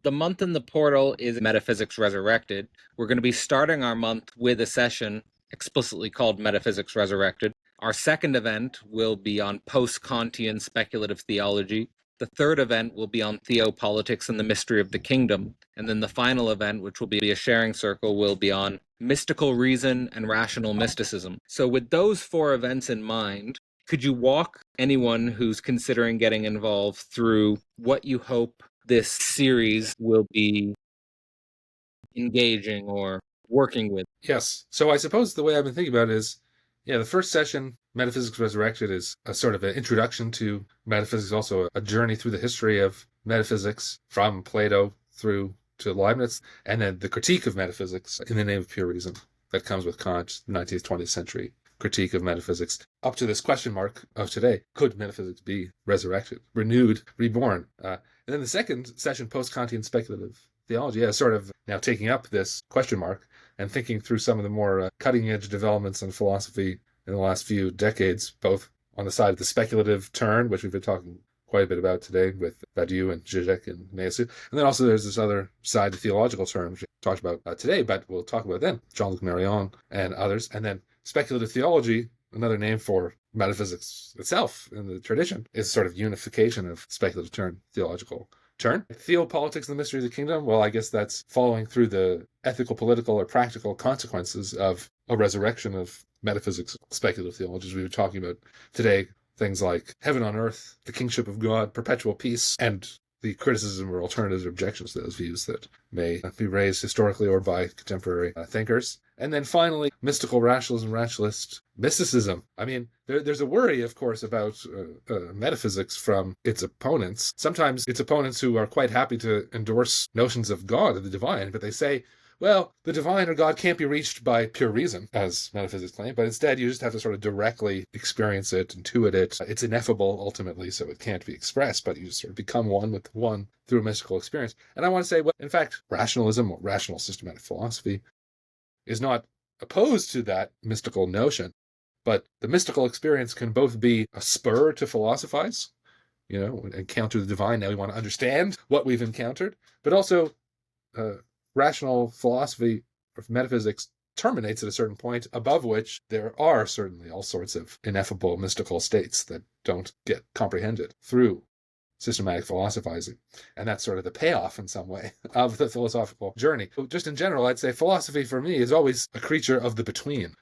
The month in the portal is Metaphysics Resurrected. We're going to be starting our month with a session explicitly called Metaphysics Resurrected. Our second event will be on post-Kantian speculative theology. The third event will be on theopolitics and the mystery of the kingdom. And then the final event, which will be a sharing circle, will be on mystical reason and rational mysticism. So with those four events in mind, could you walk anyone who's considering getting involved through what you hope this series will be engaging or working with? Yes. So I suppose the way I've been thinking about it is, the first session, Metaphysics Resurrected, is a sort of an introduction to metaphysics, also a journey through the history of metaphysics from Plato through to Leibniz, and then the critique of metaphysics in the name of pure reason that comes with Kant, 19th, 20th century critique of metaphysics, up to this question mark of today: could metaphysics be resurrected, renewed, reborn? And then the second session, post-Kantian speculative theology, is sort of now taking up this question mark and thinking through some of the more cutting-edge developments in philosophy in the last few decades, both on the side of the speculative turn, which we've been talking quite a bit about today with Badiou and Zizek and Meillassoux. And then also there's this other side, the theological turn, which we talked about today, but we'll talk about then, Jean-Luc Marion and others. And then speculative theology, another name for metaphysics itself in the tradition, is sort of unification of speculative turn, theological turn. Theopolitics and the mystery of the kingdom, well, I guess that's following through the ethical, political, or practical consequences of a resurrection of metaphysics, speculative theology, as we were talking about today. Things like heaven on earth, the kingship of God, perpetual peace, and the criticism or alternatives or objections to those views that may be raised historically or by contemporary thinkers. And then finally, mystical rationalism, rationalist mysticism. I mean, there's a worry, of course, about metaphysics from its opponents. Sometimes its opponents who are quite happy to endorse notions of God or the divine, but they say, well, the divine or God can't be reached by pure reason, as metaphysics claim, but instead you just have to sort of directly experience it, intuit it. It's ineffable, ultimately, so it can't be expressed, but you just sort of become one with the one through a mystical experience. And I want to say, well, in fact, rationalism or rational systematic philosophy is not opposed to that mystical notion, but the mystical experience can both be a spur to philosophize, encounter the divine. Now we want to understand what we've encountered, but also rational philosophy of metaphysics terminates at a certain point above which there are certainly all sorts of ineffable mystical states that don't get comprehended through systematic philosophizing. And that's sort of the payoff in some way of the philosophical journey. Just in general, I'd say philosophy for me is always a creature of the between.